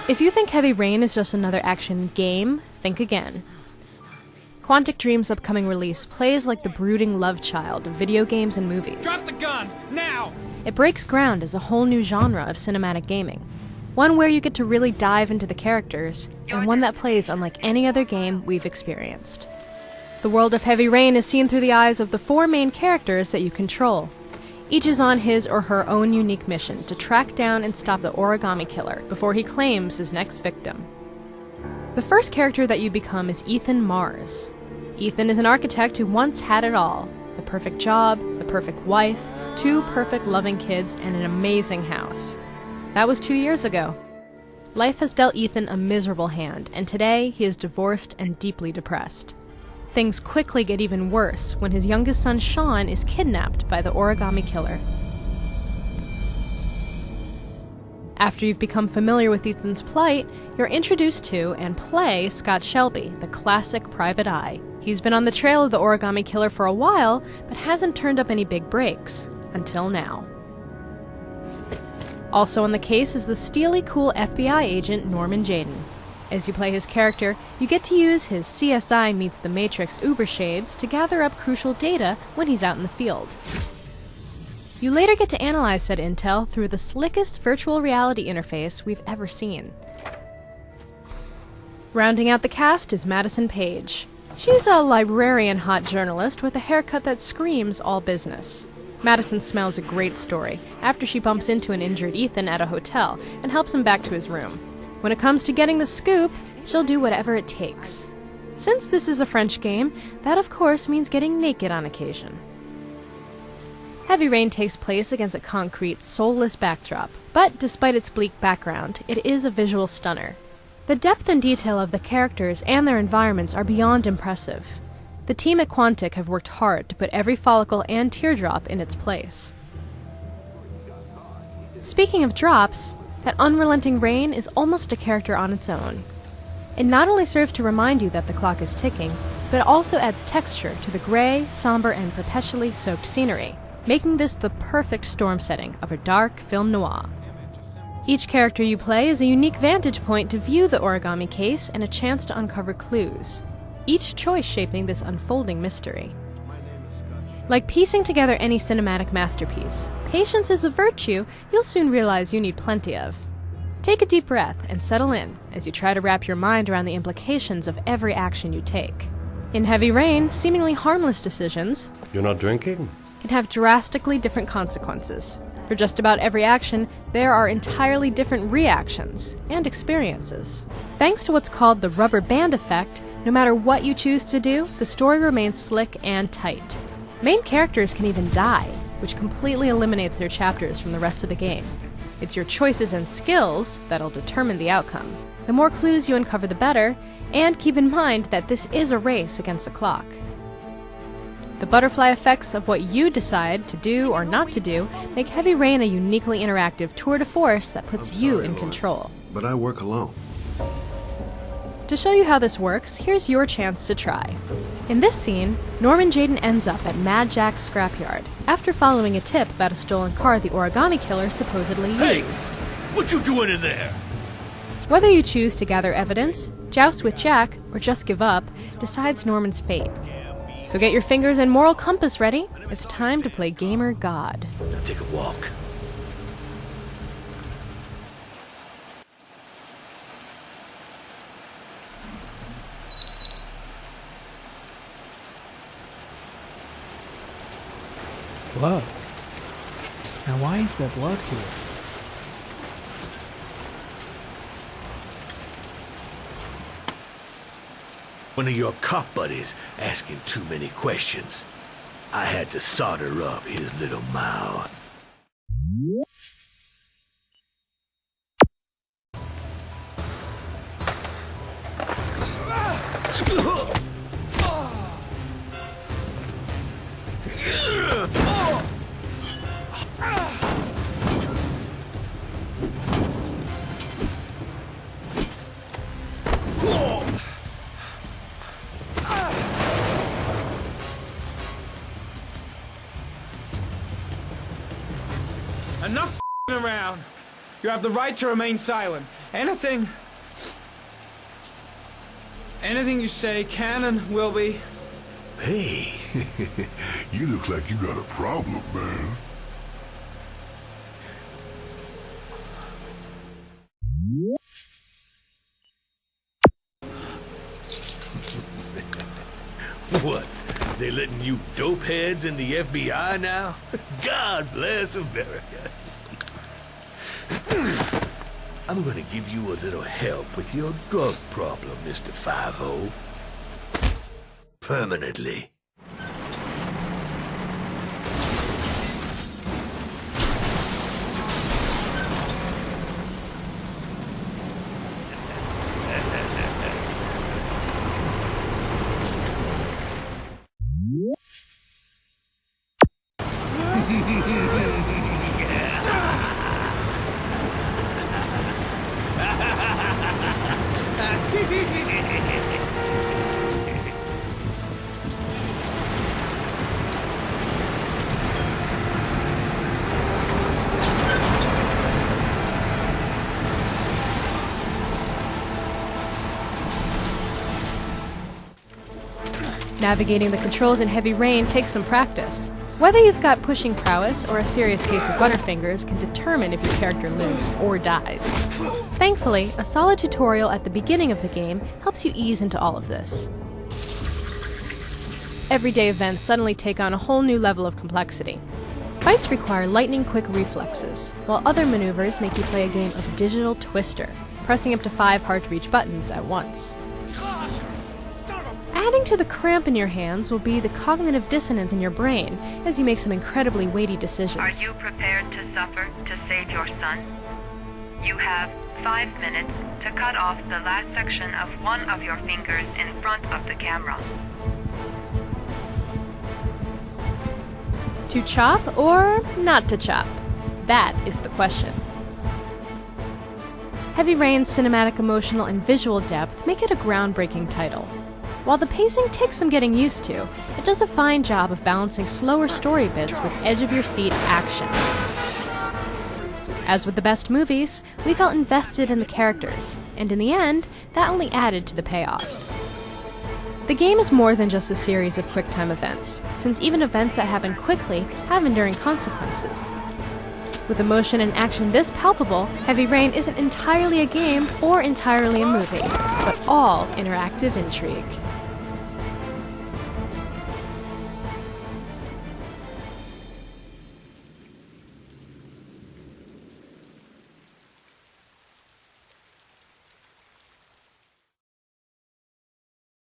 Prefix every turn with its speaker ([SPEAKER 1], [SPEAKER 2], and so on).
[SPEAKER 1] If you think Heavy Rain is just another action game, think again. Quantic Dream's upcoming release plays like the brooding love child of video games and movies.
[SPEAKER 2] Drop the gun, now!
[SPEAKER 1] It breaks ground as a whole new genre of cinematic gaming. One where you get to really dive into the characters, and one that plays unlike any other game we've experienced. The world of Heavy Rain is seen through the eyes of the 4 main characters that you control. Each is on his or her own unique mission to track down and stop the Origami Killer before he claims his next victim. The first character that you become is Ethan Mars. Ethan is an architect who once had it all: the perfect job, the perfect wife, 2 perfect loving kids, and an amazing house. That was 2 years ago. Life has dealt Ethan a miserable hand, and today he is divorced and deeply depressed. Things quickly get even worse when his youngest son Sean is kidnapped by the Origami Killer. After you've become familiar with Ethan's plight, you're introduced to and play Scott Shelby, the classic private eye. He's been on the trail of the Origami Killer for a while, but hasn't turned up any big breaks, until now. Also on the case is the steely cool FBI agent Norman Jayden. As you play his character, you get to use his CSI meets the Matrix Uber shades to gather up crucial data when he's out in the field. You later get to analyze said intel through the slickest virtual reality interface we've ever seen. Rounding out the cast is Madison Paige. She's a librarian hot journalist with a haircut that screams all business. Madison smells a great story after she bumps into an injured Ethan at a hotel and helps him back to his room. When it comes to getting the scoop, she'll do whatever it takes. Since this is a French game, that of course means getting naked on occasion. Heavy Rain takes place against a concrete, soulless backdrop, but despite its bleak background, it is a visual stunner. The depth and detail of the characters and their environments are beyond impressive. The team at Quantic have worked hard to put every follicle and teardrop in its place. Speaking of drops, that unrelenting rain is almost a character on its own. It not only serves to remind you that the clock is ticking, but it also adds texture to the gray, somber, and perpetually soaked scenery, making this the perfect storm setting of a dark film noir. Each character you play is a unique vantage point to view the Origami case and a chance to uncover clues, each choice shaping this unfolding mystery. Like piecing together any cinematic masterpiece, patience is a virtue you'll soon realize you need plenty of. Take a deep breath and settle in as you try to wrap your mind around the implications of every action you take. In Heavy Rain, seemingly harmless decisions
[SPEAKER 3] You're not drinking?
[SPEAKER 1] can have drastically different consequences. For just about every action, there are entirely different reactions and experiences. Thanks to what's called the rubber band effect, no matter what you choose to do, the story remains slick and tight. Main characters can even die, which completely eliminates their chapters from the rest of the game. It's your choices and skills that'll determine the outcome. The more clues you uncover, the better, and keep in mind that this is a race against the clock. The butterfly effects of what you decide to do or not to do make Heavy Rain a uniquely interactive tour de force that puts you in control.
[SPEAKER 3] But I work alone.
[SPEAKER 1] To show you how this works, here's your chance to try. In this scene, Norman Jayden ends up at Mad Jack's scrapyard after following a tip about a stolen car the Origami Killer supposedly used.
[SPEAKER 2] What you doing in there?
[SPEAKER 1] Whether you choose to gather evidence, joust with Jack, or just give up, decides Norman's fate. So get your fingers and moral compass ready. It's time to play Gamer God.
[SPEAKER 2] Now take a walk.
[SPEAKER 4] Blood. Now why is there blood here?
[SPEAKER 2] One of your cop buddies asking too many questions. I had to solder up his little mouth.
[SPEAKER 5] Enough around. You have the right to remain silent. Anything you say can and will be.
[SPEAKER 2] Hey,
[SPEAKER 6] You look like you got a problem, man.
[SPEAKER 2] what? They letting you dope heads in the FBI now? God bless America. I'm gonna give you a little help with your drug problem, Mr. 5-0. Permanently.
[SPEAKER 1] Navigating the controls in Heavy Rain takes some practice. Whether you've got pushing prowess or a serious case of butterfingers can determine if your character lives or dies. Thankfully, a solid tutorial at the beginning of the game helps you ease into all of this. Everyday events suddenly take on a whole new level of complexity. Fights require lightning-quick reflexes, while other maneuvers make you play a game of digital Twister, pressing up to 5 hard-to-reach buttons at once. Adding to the cramp in your hands will be the cognitive dissonance in your brain as you make some incredibly weighty decisions.
[SPEAKER 7] Are you prepared to suffer to save your son? You have 5 minutes to cut off the last section of one of your fingers in front of the camera.
[SPEAKER 1] To chop or not to chop? That is the question. Heavy Rain's cinematic, emotional, and visual depth make it a groundbreaking title. While the pacing takes some getting used to, it does a fine job of balancing slower story bits with edge-of-your-seat action. As with the best movies, we felt invested in the characters, and in the end, that only added to the payoffs. The game is more than just a series of quick-time events, since even events that happen quickly have enduring consequences. With emotion and action this palpable, Heavy Rain isn't entirely a game or entirely a movie, but all interactive intrigue.